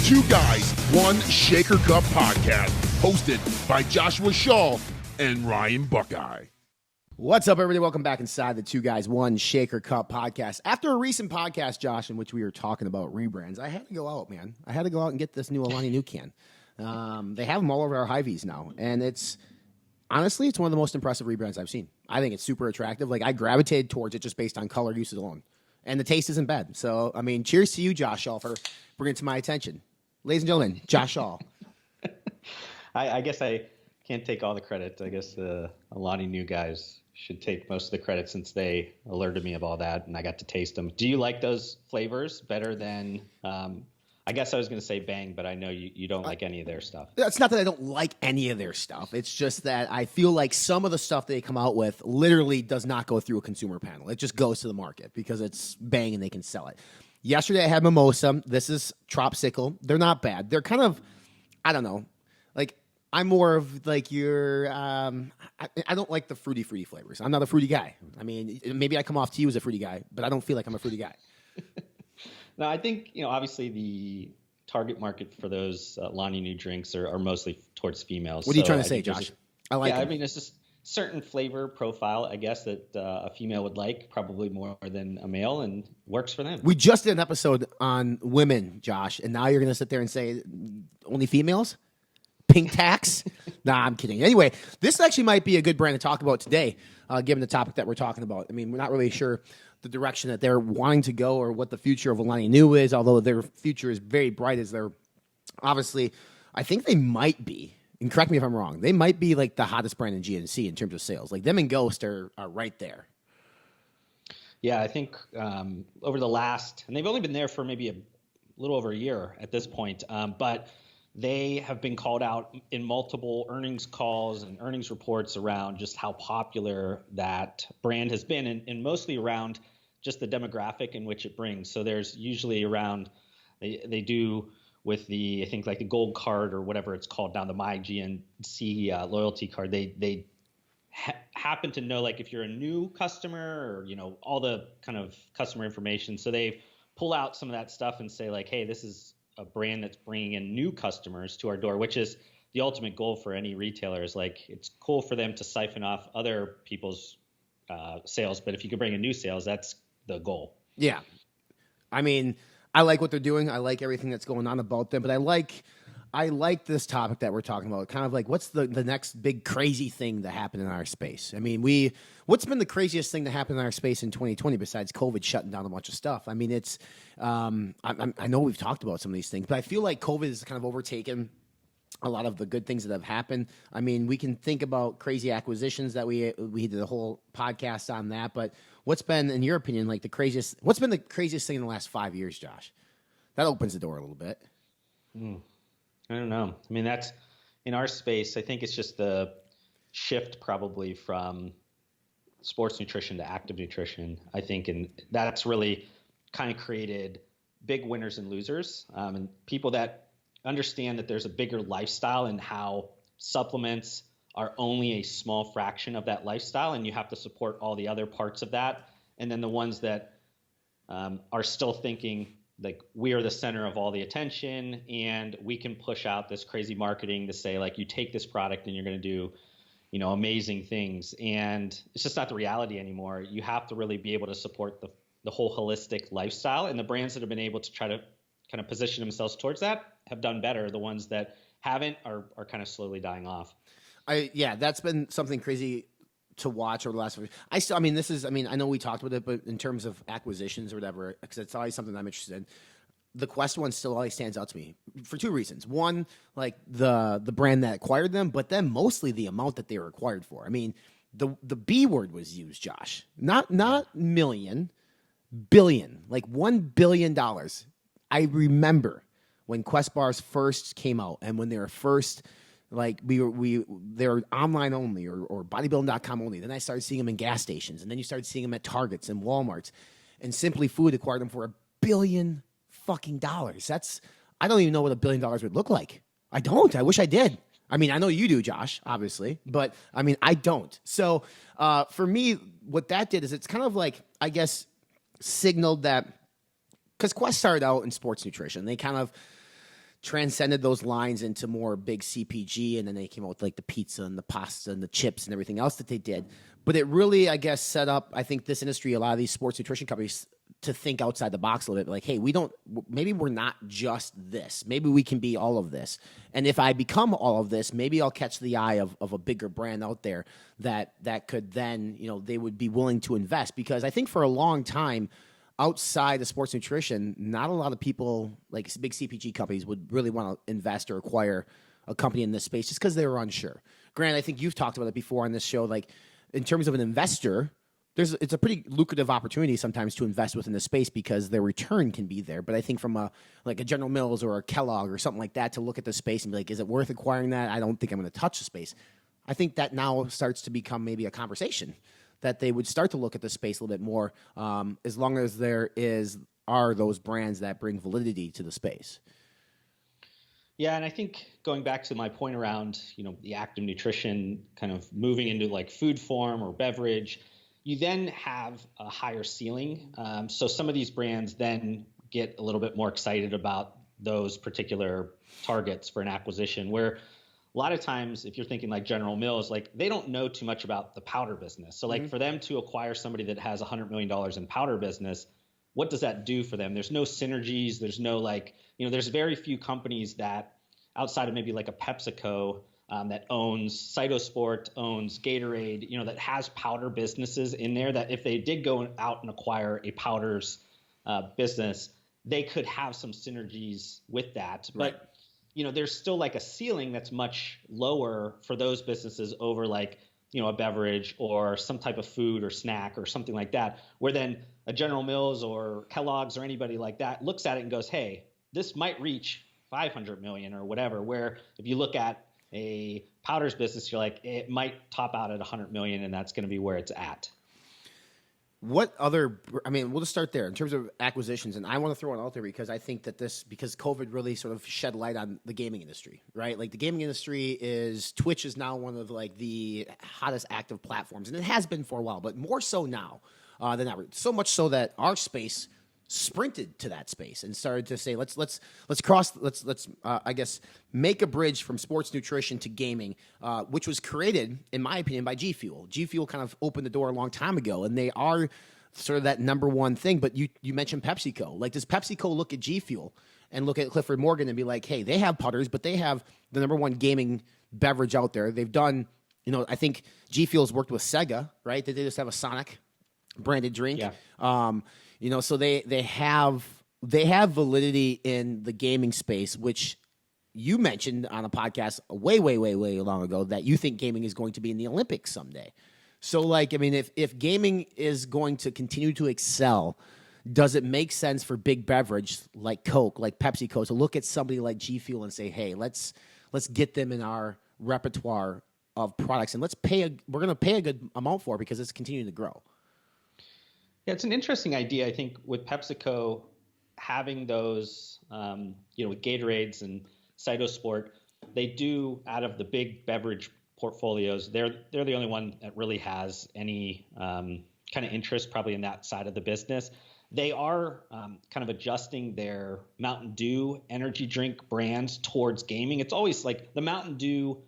Two Guys, One Shaker Cup podcast, hosted by Joshua Shaw and Ryan Buckeye. What's up, everybody? Welcome back inside the Two Guys, One Shaker Cup podcast. After a recent podcast, Josh, in which we were talking about rebrands, I had to go out, man. I had to go out and get this new Alani Nu can. They have them all over our Hy-Vees now, and honestly, it's one of the most impressive rebrands I've seen. I think it's super attractive. Like, I gravitated towards it just based on color uses alone. And the taste isn't bad. So, I mean, cheers to you, Josh Shaw, for bringing it to my attention. Ladies and gentlemen, Josh Shaw. I guess I can't take all the credit. I guess the Alani Nu guys should take most of the credit since they alerted me of all that, and I got to taste them. Do you like those flavors better than I guess I was going to say Bang, but I know you don't like any of their stuff. It's not that I don't like any of their stuff. It's just that I feel like some of the stuff they come out with literally does not go through a consumer panel. It just goes to the market because it's Bang and they can sell it. Yesterday I had Mimosa. This is Tropsicle. They're not bad. They're kind of, I don't know, like I'm more of like your, I don't like the fruity flavors. I'm not a fruity guy. I mean, maybe I come off to you as a fruity guy, but I don't feel like I'm a fruity guy. No, I think, obviously the target market for those Alani Nu drinks are mostly towards females. What are you trying to say, Josh? I like it. I mean, it's just certain flavor profile, I guess, that a female would like, probably more than a male, and works for them. We just did an episode on women, Josh, and now you're going to sit there and say only females? Pink tax? Nah, I'm kidding. Anyway, this actually might be a good brand to talk about today, given the topic that we're talking about. I mean, we're not really sure the direction that they're wanting to go or what the future of Alani Nu is, although their future is very bright as they're obviously, I think they might be, and correct me if I'm wrong, they might be like the hottest brand in GNC in terms of sales. Like them and Ghost are right there. Yeah, I think over the last, and they've only been there for maybe a little over a year at this point, but they have been called out in multiple earnings calls and earnings reports around just how popular that brand has been, and mostly around just the demographic in which it brings. So there's usually around, they do with the, I think like the gold card or whatever it's called now, the My GNC loyalty card, they happen to know like if you're a new customer or, all the kind of customer information. So they pull out some of that stuff and say like, hey, this is a brand that's bringing in new customers to our door, which is the ultimate goal for any retailer. Is like, it's cool for them to siphon off other people's sales, but if you can bring in new sales, that's the goal. Yeah. I mean, I like what they're doing. I like everything that's going on about them, but I like this topic that we're talking about. Kind of like, what's the next big crazy thing that happened in our space? I mean, what's been the craziest thing that happened in our space in 2020 besides COVID shutting down a bunch of stuff? I mean, it's, I know we've talked about some of these things, but I feel like COVID has kind of overtaken a lot of the good things that have happened. I mean, we can think about crazy acquisitions that we did a whole podcast on that, but what's been, in your opinion, like what's been the craziest thing in the last 5 years, Josh? That opens the door a little bit. I don't know. I mean, that's in our space. I think it's just the shift probably from sports nutrition to active nutrition, I think. And that's really kind of created big winners and losers, and people that understand that there's a bigger lifestyle and how supplements are only a small fraction of that lifestyle. And you have to support all the other parts of that. And then the ones that are still thinking, like, we are the center of all the attention and we can push out this crazy marketing to say like, you take this product and you're going to do, amazing things. And it's just not the reality anymore. You have to really be able to support the whole holistic lifestyle, and the brands that have been able to try to kind of position themselves towards that have done better. The ones that haven't are kind of slowly dying off. That's been something crazy to watch over the last. I know we talked about it, but in terms of acquisitions or whatever, because it's always something I'm interested in. The Quest one still always stands out to me for two reasons. One, like the brand that acquired them, but then mostly the amount that they were acquired for. I mean, the B word was used, Josh. Not million, billion, like $1 billion. I remember when Quest bars first came out, and when they were first, like they were online only or bodybuilding.com only. Then I started seeing them in gas stations, and then you started seeing them at Targets and Walmarts, and Simply Food acquired them for $1 billion fucking dollars. I don't even know what $1 billion would look like. I don't. I wish I did. I mean, I know you do, Josh, obviously, but I mean, I don't. So for me, what that did is it's kind of like, I guess, signaled that, because Quest started out in sports nutrition. They kind of transcended those lines into more big CPG, and then they came out with like the pizza and the pasta and the chips and everything else that they did. But it really, I guess, set up, I think, this industry, a lot of these sports nutrition companies, to think outside the box a little bit. Like, hey, maybe we're not just this. Maybe we can be all of this. And if I become all of this, maybe I'll catch the eye of a bigger brand out there that could then, they would be willing to invest. Because I think for a long time, outside of sports nutrition, not a lot of people, like big CPG companies, would really want to invest or acquire a company in this space just because they were unsure. Grant, I think you've talked about it before on this show. Like, in terms of an investor, it's a pretty lucrative opportunity sometimes to invest within the space because their return can be there. But I think from a General Mills or a Kellogg or something like that, to look at the space and be like, is it worth acquiring that? I don't think I'm going to touch the space. I think that now starts to become maybe a conversation that they would start to look at the space a little bit more, as long as there are those brands that bring validity to the space. Yeah, and I think going back to my point around, the active nutrition kind of moving into like food form or beverage, you then have a higher ceiling. So some of these brands then get a little bit more excited about those particular targets for an acquisition, where a lot of times, if you're thinking like General Mills, like they don't know too much about the powder business. So like for them to acquire somebody that has $100 million in powder business, what does that do for them? There's no synergies. There's no there's very few companies that outside of maybe like a PepsiCo that owns Cytosport, owns Gatorade, that has powder businesses in there, that if they did go out and acquire a powders business, they could have some synergies with that. Right. But there's still like a ceiling that's much lower for those businesses over like, a beverage or some type of food or snack or something like that, where then a General Mills or Kellogg's or anybody like that looks at it and goes, hey, this might reach 500 million or whatever, where if you look at a powders business, you're like, it might top out at 100 million and that's going to be where it's at. What other, we'll just start there in terms of acquisitions. And I want to throw it out there because I think that because COVID really sort of shed light on the gaming industry, right? Like the gaming industry Twitch is now one of like the hottest active platforms. And it has been for a while, but more so now than ever. So much so that our space sprinted to that space and started to say, let's make a bridge from sports nutrition to gaming, which was created, in my opinion, by G Fuel. G Fuel kind of opened the door a long time ago, and they are sort of that number one thing. But you mentioned PepsiCo. Like, does PepsiCo look at G Fuel and look at Clifford Morgan and be like, hey, they have putters, but they have the number one gaming beverage out there. They've done, I think G Fuel's worked with Sega, right? They just have a Sonic branded drink. Yeah. So they have validity in the gaming space, which you mentioned on a podcast way, way, way, way long ago that you think gaming is going to be in the Olympics someday. So, if gaming is going to continue to excel, does it make sense for big beverage like Coke, like PepsiCo, to look at somebody like G Fuel and say, hey, let's get them in our repertoire of products and we're going to pay a good amount for it because it's continuing to grow? Yeah, it's an interesting idea. I think with PepsiCo having those, with Gatorades and Cytosport, they do, out of the big beverage portfolios, they're the only one that really has any kind of interest probably in that side of the business. They are kind of adjusting their Mountain Dew energy drink brands towards gaming. It's always like the Mountain Dew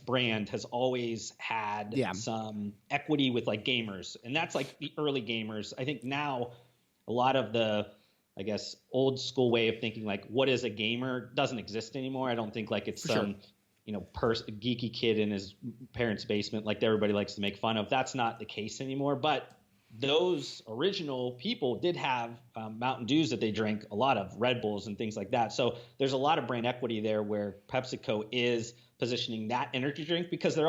brand has always had some equity with like gamers, and that's like the early gamers. I think now a lot of the, old school way of thinking like what is a gamer doesn't exist anymore. I don't think like it's some, geeky kid in his parents' basement like everybody likes to make fun of. That's not the case anymore. But those original people did have Mountain Dews that they drank a lot of, Red Bulls and things like that. So there's a lot of brand equity there where PepsiCo is positioning that energy drink because they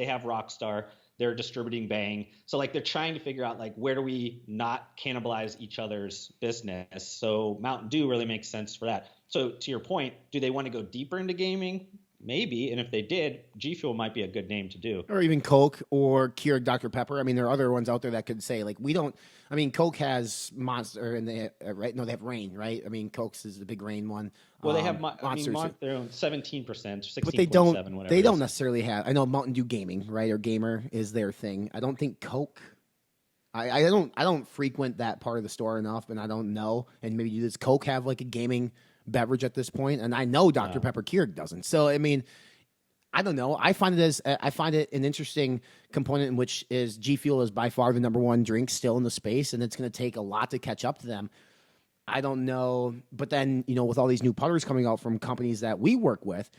have Rockstar, they're distributing Bang. So like they're trying to figure out like where do we not cannibalize each other's business. So Mountain Dew really makes sense for that. So to your point, do they want to go deeper into gaming? Maybe, and if they did, G Fuel might be a good name to do. Or even Coke or Keurig Dr. Pepper. There are other ones out there that could say, like, we don't... Coke has Monster, and they right? No, they have Reign, right? Coke's is the big Reign one. Well, they have Monsters. They're on 17%, 16.7, but they don't. They don't necessarily have. I know Mountain Dew Gaming, right, or Gamer is their thing. I don't think Coke. I don't frequent that part of the store enough, and I don't know. And maybe does Coke have like a gaming beverage at this point, and I know Dr. Pepper Keurig doesn't. So I mean, I don't know. I find it an interesting component in which is G Fuel is by far the number one drink still in the space, and it's going to take a lot to catch up to them. I don't know, but then with all these new putters coming out from companies that we work with,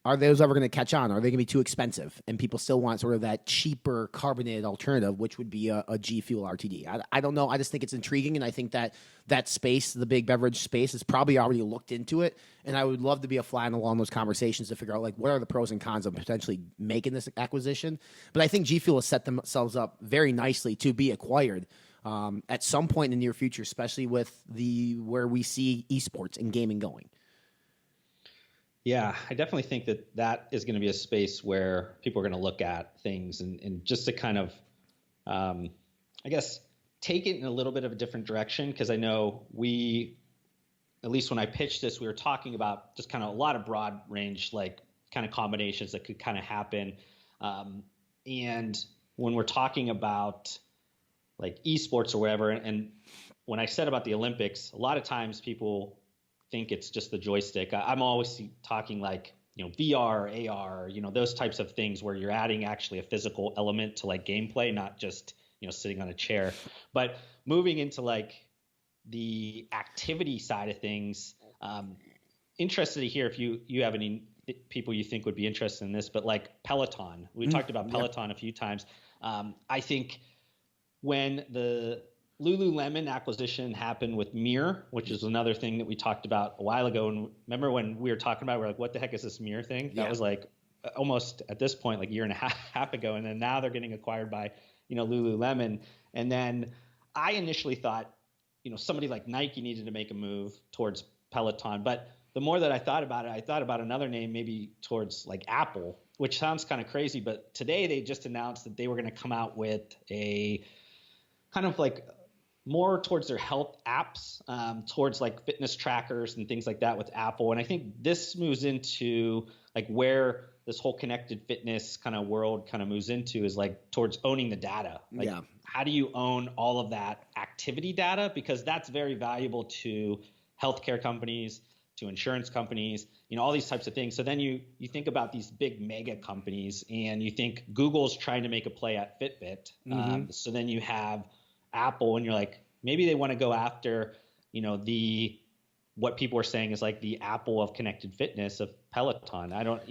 are those ever going to catch on? Are they going to be too expensive? And people still want sort of that cheaper carbonated alternative, which would be a G Fuel RTD. I don't know. I just think it's intriguing, and I think that space, the big beverage space, has probably already looked into it. And I would love to be a fly on the wall in those conversations to figure out what are the pros and cons of potentially making this acquisition. But I think G Fuel has set themselves up very nicely to be acquired at some point in the near future, especially with where we see esports and gaming going. Yeah, I definitely think that is going to be a space where people are going to look at things and just to kind of, I guess, take it in a little bit of a different direction. Because I know at least when I pitched this, we were talking about just kind of a lot of broad range, kind of combinations that could kind of happen. And when we're talking about esports or whatever, and when I said about the Olympics, a lot of times people think it's just the joystick. I'm always talking VR, AR, those types of things where you're adding actually a physical element to gameplay, not just sitting on a chair. But moving into the activity side of things, interested to hear if you have any people you think would be interested in this. But Peloton, we talked about Peloton a few times. I think when the Lululemon acquisition happened with Mirror, which is another thing that we talked about a while ago. And remember when we were talking about, we're like, what the heck is this Mirror thing? That was almost at this point, a year and a half ago. And then now they're getting acquired by, Lululemon. And then I initially thought, somebody like Nike needed to make a move towards Peloton. But the more that I thought about it, I thought about another name, maybe towards Apple, which sounds kind of crazy. But today they just announced that they were going to come out with a kind of more towards their health apps, towards fitness trackers and things like that with Apple. And I think this moves into where this whole connected fitness kind of world kind of moves into is towards owning the data. How do you own all of that activity data? Because that's very valuable to healthcare companies, to insurance companies, all these types of things. So then you think about these big mega companies and you think Google's trying to make a play at Fitbit. So then you have Apple, and you're maybe they want to go after, what people are saying is the Apple of connected fitness of Peloton. I don't,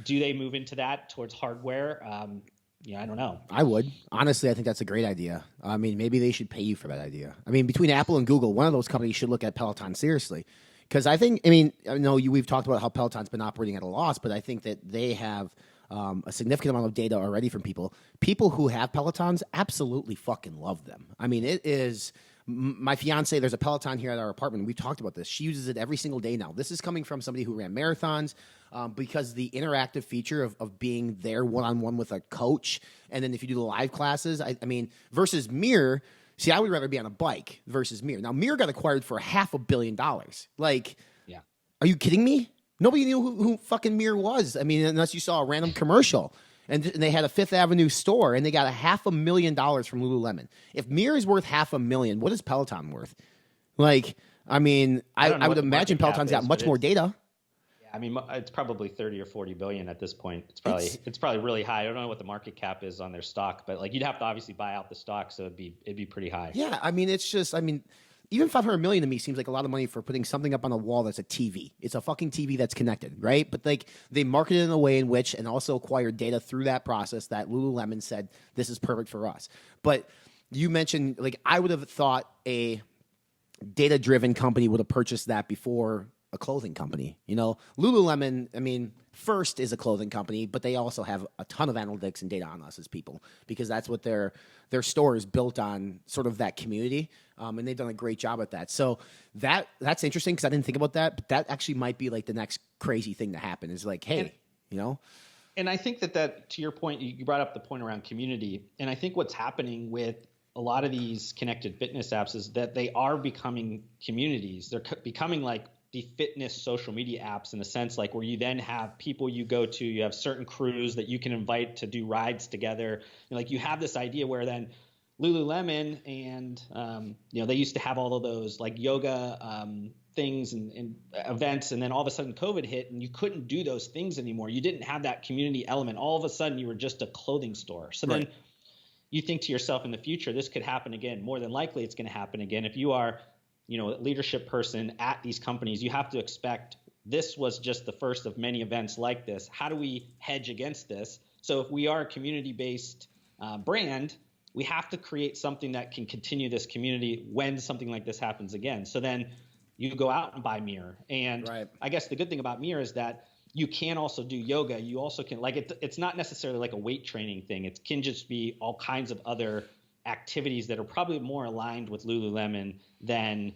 do they move into that towards hardware? I don't know. I would. Honestly, I think that's a great idea. I mean, maybe they should pay you for that idea. I mean, between Apple and Google, one of those companies should look at Peloton seriously. Because I know we've talked about how Peloton's been operating at a loss, but I think that they have a significant amount of data already from people. People who have Pelotons absolutely fucking love them. I mean, it is my fiance. There's a Peloton here at our apartment. We've talked about this. She uses it every single day now. This is coming from somebody who ran marathons because the interactive feature of being there one-on-one with a coach. And then if you do the live classes, I mean, versus Mirror. See, I would rather be on a bike versus Mirror. Now, Mirror got acquired for $500 million. Yeah. Are you kidding me? Nobody knew who fucking Mirror was. I mean, unless you saw a random commercial. And they had a Fifth Avenue store, and they got $500,000 from Lululemon. If Mirror is worth $500,000, what is Peloton worth? I would imagine Peloton's got much more data. Yeah, I mean, it's probably 30 or 40 billion at this point. It's probably really high. I don't know what the market cap is on their stock, but you'd have to obviously buy out the stock, so it'd be pretty high. Yeah, I mean, even $500 million to me seems like a lot of money for putting something up on a wall that's a TV. It's a fucking TV that's connected, right? But they marketed it in a way in which, and also acquired data through that process that Lululemon said this is perfect for us. But you mentioned I would have thought a data-driven company would have purchased that before a clothing company. Lululemon, first is a clothing company, but they also have a ton of analytics and data on us as people, because that's what their store is built on, sort of that community. And they've done a great job at that. So that's interesting, because I didn't think about that, but that actually might be the next crazy thing to happen is hey, And I think that to your point, you brought up the point around community. And I think what's happening with a lot of these connected fitness apps is that they are becoming communities. They're becoming the fitness social media apps, in a sense, where you then have people you go to, you have certain crews that you can invite to do rides together. You have this idea where then Lululemon, and they used to have all of those like yoga things and events, and then all of a sudden COVID hit, and you couldn't do those things anymore. You didn't have that community element. All of a sudden, you were just a clothing store. So then you think to yourself, in the future, this could happen again. More than likely, it's going to happen again. If you are, a leadership person at these companies, you have to expect this was just the first of many events like this. How do we hedge against this? So if we are a community-based brand, we have to create something that can continue this community when something like this happens again. So then you go out and buy Mirror. And I guess the good thing about Mirror is that you can also do yoga. You also can, it's not necessarily like a weight training thing. It can just be all kinds of other activities that are probably more aligned with Lululemon than,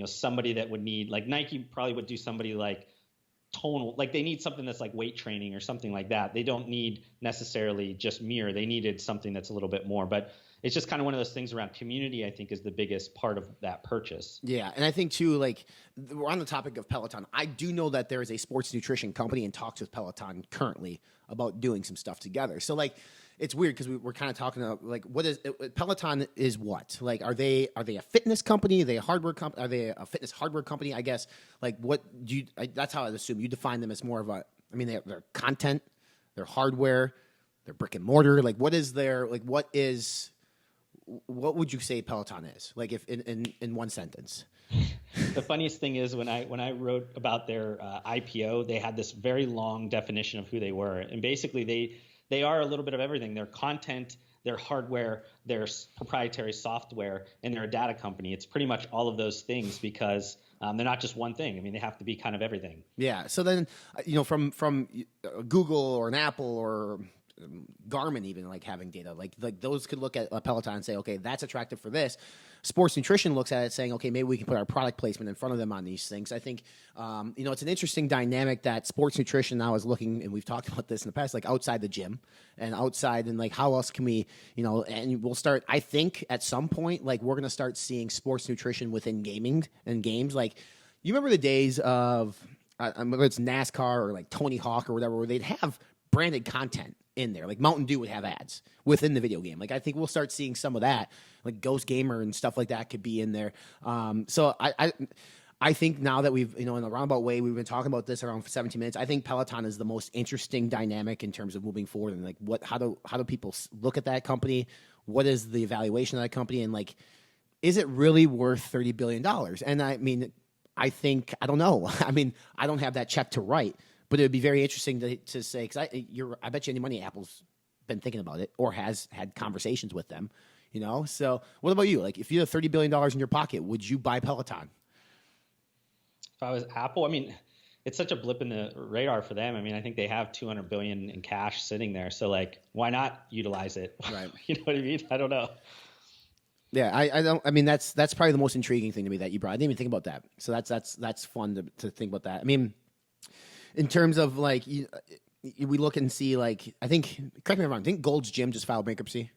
somebody that would need, like Nike probably would do somebody like tonal, like they need something that's like weight training or something like that. They don't need necessarily just Mirror. They needed something that's a little bit more, but it's just kind of one of those things around community, I think, is the biggest part of that purchase. Yeah, and I think, too, we're on the topic of Peloton. I do know that there is a sports nutrition company in talks with Peloton currently about doing some stuff together. So, it's weird because we're kind of talking about, what is Peloton is what? Are they a fitness company? Are they a hardware company? Are they a fitness hardware company? I guess, what do you – that's how I'd assume. You define them as more of a – they're content, they're hardware, they're brick and mortar. What is their – what would you say Peloton is? If in one sentence? The funniest thing is when I wrote about their IPO, they had this very long definition of who they were, and basically they are a little bit of everything. They're content, they're hardware, they're proprietary software, and they're a data company. It's pretty much all of those things because they're not just one thing. They have to be kind of everything. Yeah. So then, from Google or an Apple or Garmin, even having data, those could look at a Peloton and say, okay, that's attractive for this. Sports nutrition looks at it saying, okay, maybe we can put our product placement in front of them on these things. I think, it's an interesting dynamic that sports nutrition now is looking, and we've talked about this in the past, outside the gym and outside, and how else can we, and we'll start, I think at some point, we're going to start seeing sports nutrition within gaming and games. You remember the days of, whether it's NASCAR or Tony Hawk or whatever, where they'd have branded content in there, Mountain Dew would have ads within the video game. I think we'll start seeing some of that, Ghost Gamer and stuff like that could be in there. So I think now that we've, in a roundabout way, we've been talking about this around 17 minutes. I think Peloton is the most interesting dynamic in terms of moving forward, and how do people look at that company? What is the evaluation of that company? And is it really worth $30 billion? And I think, I don't know. I don't have that check to write. But it would be very interesting to say, because I bet you any money Apple's been thinking about it or has had conversations with them, So what about you? If you have $30 billion in your pocket, would you buy Peloton? If I was Apple, it's such a blip in the radar for them. I think they have $200 billion in cash sitting there. So why not utilize it? Right. You know what I mean? I don't know. Yeah, I don't. That's probably the most intriguing thing to me that you brought. I didn't even think about that. So that's fun to think about that. In terms of we look and see I think, correct me if I'm wrong, I think Gold's Gym just filed bankruptcy,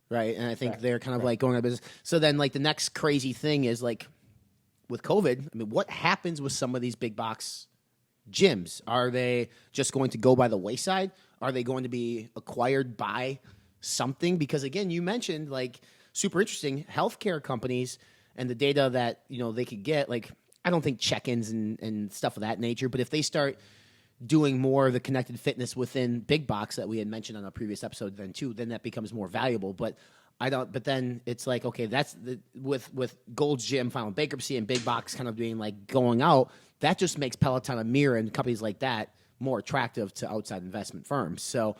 right? And I think they're kind of going out of business. So then the next crazy thing is with COVID, what happens with some of these big box gyms? Are they just going to go by the wayside? Are they going to be acquired by something? Because again, you mentioned super interesting healthcare companies and the data that they could get. I don't think check-ins and stuff of that nature, but if they start doing more of the connected fitness within big box that we had mentioned on a previous episode then that becomes more valuable. But then it's okay, that's with Gold's Gym filing bankruptcy and big box kind of being going out, that just makes Peloton, a Mirror, and companies like that more attractive to outside investment firms. So,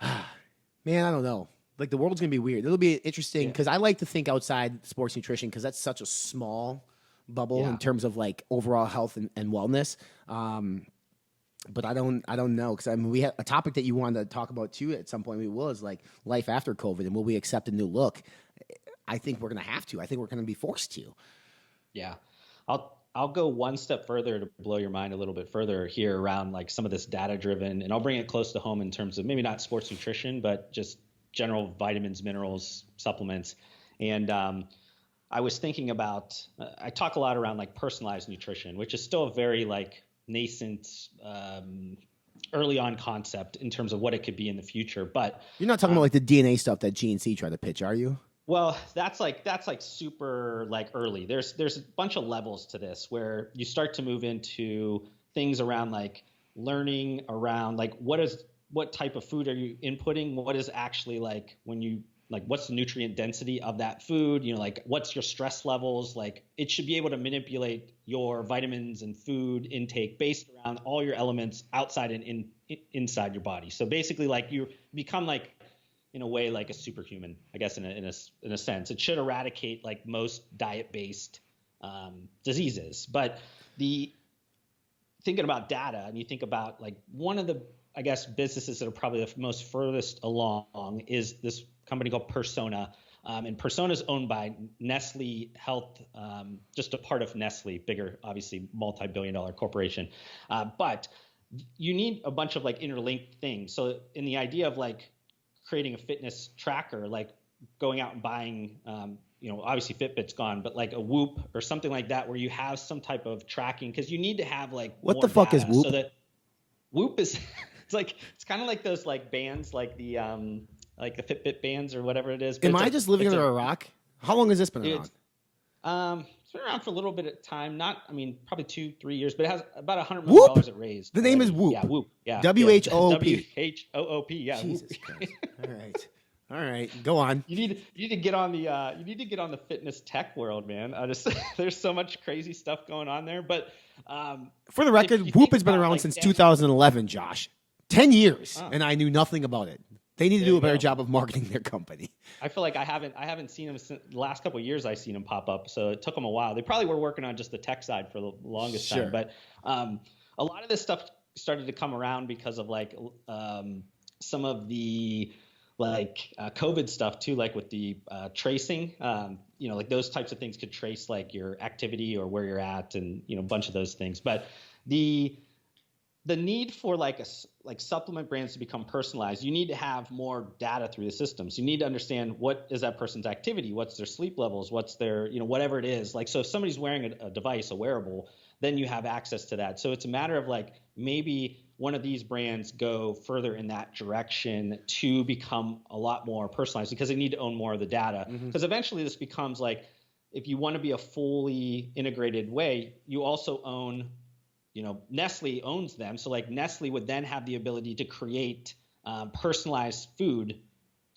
man, I don't know. The world's going to be weird. It'll be interesting because I like to think outside sports nutrition because that's such a small bubble in terms of overall health and wellness. But I don't know because we had a topic that you wanted to talk about too at some point. We will is life after COVID and will we accept a new look? I think we're going to have to. I think we're going to be forced to. Yeah, I'll go one step further to blow your mind a little bit further here around some of this data driven, and I'll bring it close to home in terms of maybe not sports nutrition, but just general vitamins, minerals, supplements, and I was thinking about, I talk a lot around personalized nutrition, which is still a very nascent, early on concept in terms of what it could be in the future. But you're not talking about the DNA stuff that GNC tried to pitch, are you? Well, that's like super like early. There's a bunch of levels to this where you start to move into things around like learning around like what type of food are you inputting? What is actually like when you like what's the nutrient density of that food? Like what's your stress levels? Like it should be able to manipulate your vitamins and food intake based around all your elements outside and inside your body. So basically like you become like in a way like a superhuman, I guess in a sense. It should eradicate like most diet-based diseases. But thinking about data, and you think about like one of the, I guess, businesses that are probably the most furthest along is this company called Persona. And Persona is owned by Nestle Health, just a part of Nestle, bigger, obviously multi-billion-dollar corporation. But you need a bunch of like interlinked things. So in the idea of like creating a fitness tracker, like going out and buying, obviously Fitbit's gone, but like a Whoop or something like that, where you have some type of tracking, because you need to have like what the fuck is Whoop? So that Whoop is it's kind of like those like bands, like the Fitbit bands or whatever it is. Am I just living under a rock? How long has this been around? It's been around for a little bit of time. Probably 2-3 years, but it has about $100 million it raised. The name is Whoop. Yeah, Whoop. Yeah. WHOOP. WHOOP. Yeah. Jesus Christ. All right. Go on. You need to get on the fitness tech world, man. There's so much crazy stuff going on there. But for the record, Whoop has been around since 2011, Josh. 10 years, and I knew nothing about it. They need to do a better job of marketing their company. I feel like I haven't seen them since the last couple of years. I've seen them pop up, so it took them a while. They probably were working on just the tech side for the longest time. But a lot of this stuff started to come around because of like some of the like COVID stuff too, like with the tracing. Like those types of things could trace like your activity or where you're at, and a bunch of those things. But the need for like supplement brands to become personalized, you need to have more data through the systems. You need to understand what is that person's activity, what's their sleep levels, what's their, whatever it is. Like, so if somebody's wearing a device, a wearable, then you have access to that. So it's a matter of like, maybe one of these brands go further in that direction to become a lot more personalized, because they need to own more of the data. Because eventually this becomes like, if you want to be a fully integrated way, you also own, Nestle owns them. So like Nestle would then have the ability to create personalized food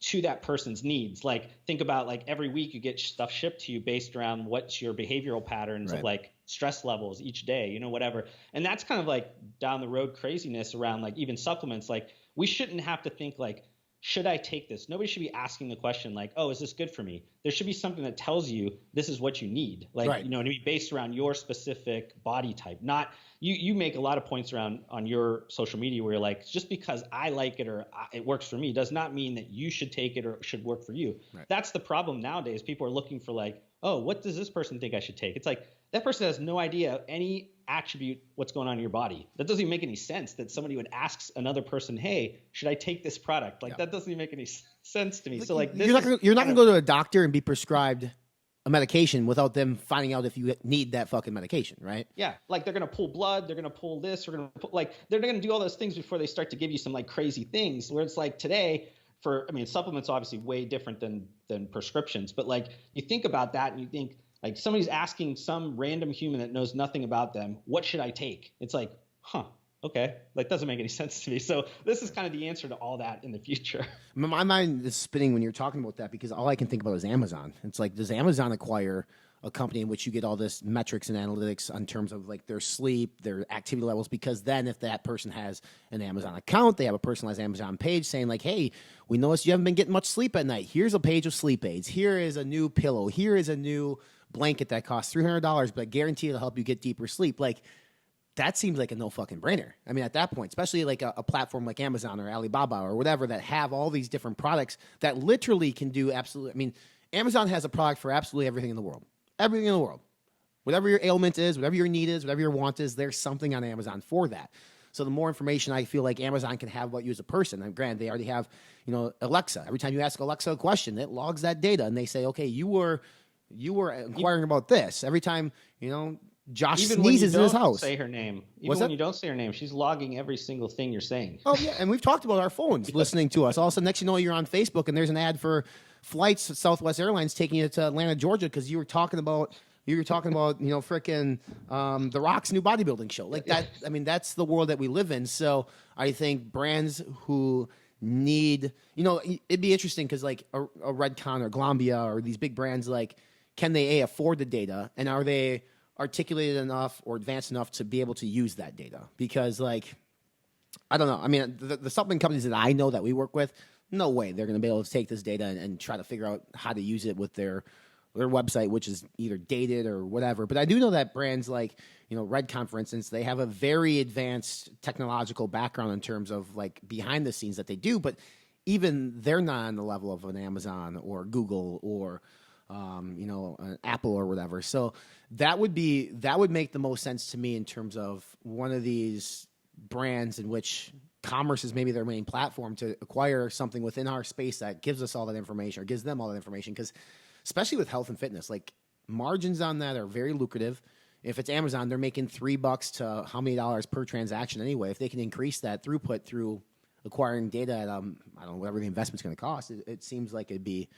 to that person's needs. Like think about like every week you get stuff shipped to you based around what's your behavioral patterns of like stress levels each day, whatever. And that's kind of like down the road craziness around like even supplements. Like we shouldn't have to think like, should I take this? Nobody should be asking the question like, oh, is this good for me? There should be something that tells you this is what you need. Like, to be based around your specific body type. Not you make a lot of points around on your social media where you're like, just because I like it or it works for me does not mean that you should take it or it should work for you. That's the problem nowadays. People are looking for like, oh, what does this person think I should take? It's like that person has no idea any attribute what's going on in your body. That doesn't even make any sense that somebody would ask another person, hey, should I take this product? Like that doesn't even make any sense to me. So like you're not going to go to a doctor and be prescribed a medication without them finding out if you need that fucking medication, right? Yeah, like they're going to pull blood, they're going to pull this, they're going to pull, like they're going to do all those things before they start to give you some like crazy things, where it's like today supplements obviously way different than prescriptions, but like you think about that and you think like somebody's asking some random human that knows nothing about them, what should I take? It's like, okay, like doesn't make any sense to me. So this is kind of the answer to all that in the future. My mind is spinning when you're talking about that, because all I can think about is Amazon. It's like, does Amazon acquire a company in which you get all this metrics and analytics in terms of like their sleep, their activity levels? Because then if that person has an Amazon account, they have a personalized Amazon page saying like, hey, we noticed you haven't been getting much sleep at night. Here's a page of sleep aids. Here is a new pillow. Here is a new blanket that costs $300, but I guarantee it'll help you get deeper sleep. Like, that seems like a no fucking brainer. I mean, at that point, especially like a platform like Amazon or Alibaba or whatever that have all these different products that literally can do absolutely. I mean, Amazon has a product for absolutely everything in the world. Everything in the world. Whatever your ailment is, whatever your need is, whatever your want is, there's something on Amazon for that. So the more information I feel like Amazon can have about you as a person, and granted, they already have, Alexa. Every time you ask Alexa a question, it logs that data, and they say, okay, you were inquiring about this. Every time, Josh sneezes in his house. Say her name. Even when you don't say her name, she's logging every single thing you're saying. Oh yeah, and we've talked about our phones listening to us. All of a sudden, next you know, you're on Facebook and there's an ad for flights at Southwest Airlines taking you to Atlanta, Georgia, because you were talking about frickin' The Rock's new bodybuilding show. Like that. I mean, that's the world that we live in. So I think brands who need, it'd be interesting because like a Redcon or Glambia or these big brands, like, can they afford the data, and are they articulated enough or advanced enough to be able to use that data? Because like, I don't know. I mean, the supplement companies that I know that we work with, no way they're going to be able to take this data and try to figure out how to use it with their website, which is either dated or whatever. But I do know that brands like, Redcon, for instance, they have a very advanced technological background in terms of like behind the scenes that they do. But even they're not on the level of an Amazon or Google or an Apple or whatever. So that would make the most sense to me in terms of one of these brands in which commerce is maybe their main platform to acquire something within our space that gives us all that information or gives them all that information. Because especially with health and fitness, like margins on that are very lucrative. If it's Amazon, they're making $3 to how many dollars per transaction anyway. If they can increase that throughput through acquiring data at, I don't know, whatever the investment's going to cost, it seems like it'd be.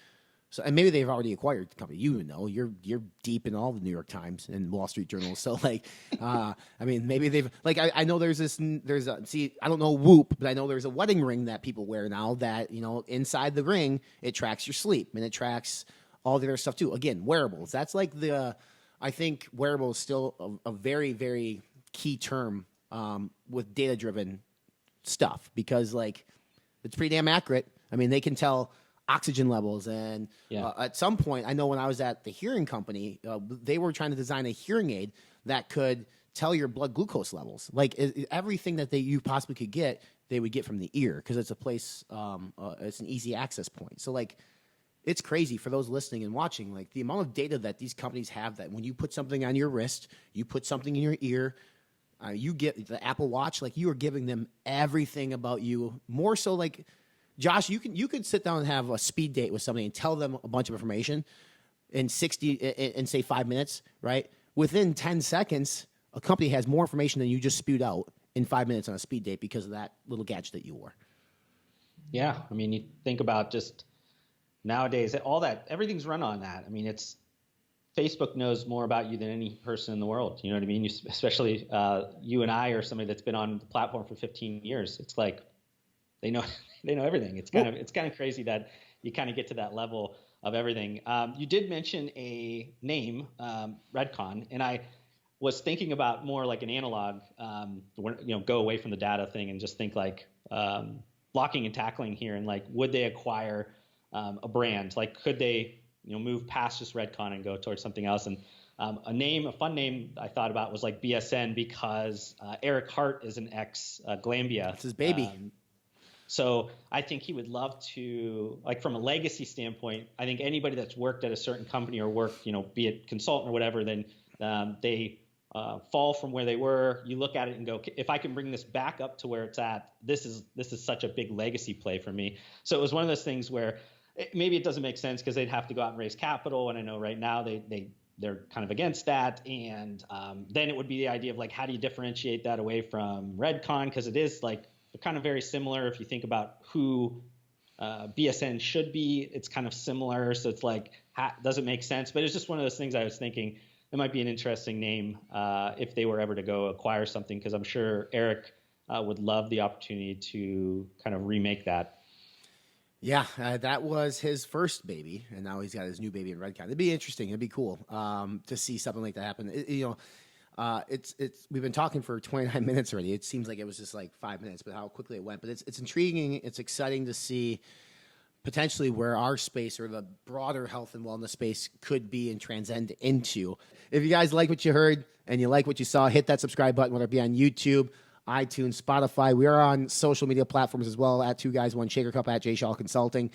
So, and maybe they've already acquired the company. You're deep in all the New York Times and Wall Street Journal. So like, I mean, maybe they've like, I know I don't know Whoop, but I know there's a wedding ring that people wear now that, inside the ring, it tracks your sleep and it tracks all the other stuff too. Again, wearables. That's like I think wearables still a very, very key term with data-driven stuff because like it's pretty damn accurate. I mean, they can tell oxygen levels. And at some point, I know when I was at the hearing company, they were trying to design a hearing aid that could tell your blood glucose levels. Like everything that you possibly could get, they would get from the ear because it's a place, it's an easy access point. So like, it's crazy for those listening and watching, like the amount of data that these companies have that when you put something on your wrist, you put something in your ear, you get the Apple Watch, like you are giving them everything about you. More so like, Josh, you could sit down and have a speed date with somebody and tell them a bunch of information in say 5 minutes, right? Within 10 seconds, a company has more information than you just spewed out in 5 minutes on a speed date because of that little gadget that you wore. Yeah. I mean, you think about just nowadays, everything's run on that. I mean, it's Facebook knows more about you than any person in the world. You know what I mean? Especially you and I or somebody that's been on the platform for 15 years. It's like they know everything. It's kind of crazy that you kind of get to that level of everything. You did mention a name, Redcon, and I was thinking about more like an analog. Go away from the data thing and just think like blocking and tackling here, and like, would they acquire a brand? Like, could they move past just Redcon and go towards something else? And a fun name I thought about was like BSN because Eric Hart is an ex Glambia. It's his baby. So I think he would love to, like from a legacy standpoint, I think anybody that's worked at a certain company or worked, be it consultant or whatever, then they fall from where they were. You look at it and go, if I can bring this back up to where it's at, this is such a big legacy play for me. So it was one of those things where maybe it doesn't make sense because they'd have to go out and raise capital. And I know right now they're kind of against that. And then it would be the idea of like, how do you differentiate that away from Redcon? Because it is like, they're kind of very similar. If you think about who BSN should be, it's kind of similar. So it's like, does it make sense? But it's just one of those things I was thinking it might be an interesting name if they were ever to go acquire something, because I'm sure Eric would love the opportunity to kind of remake that. Yeah, that was his first baby, and now he's got his new baby in Redcon. It'd be interesting. It'd be cool to see something like that happen. We've been talking for 29 minutes already. It seems like it was just like 5 minutes, but how quickly it went. But it's intriguing. It's exciting to see potentially where our space or the broader health and wellness space could be and transcend into. If you guys like what you heard and you like what you saw, hit that subscribe button, whether it be on YouTube, iTunes, Spotify. We are on social media platforms as well, at 2 Guys, 1 Shaker Cup, at J Shaw Consulting.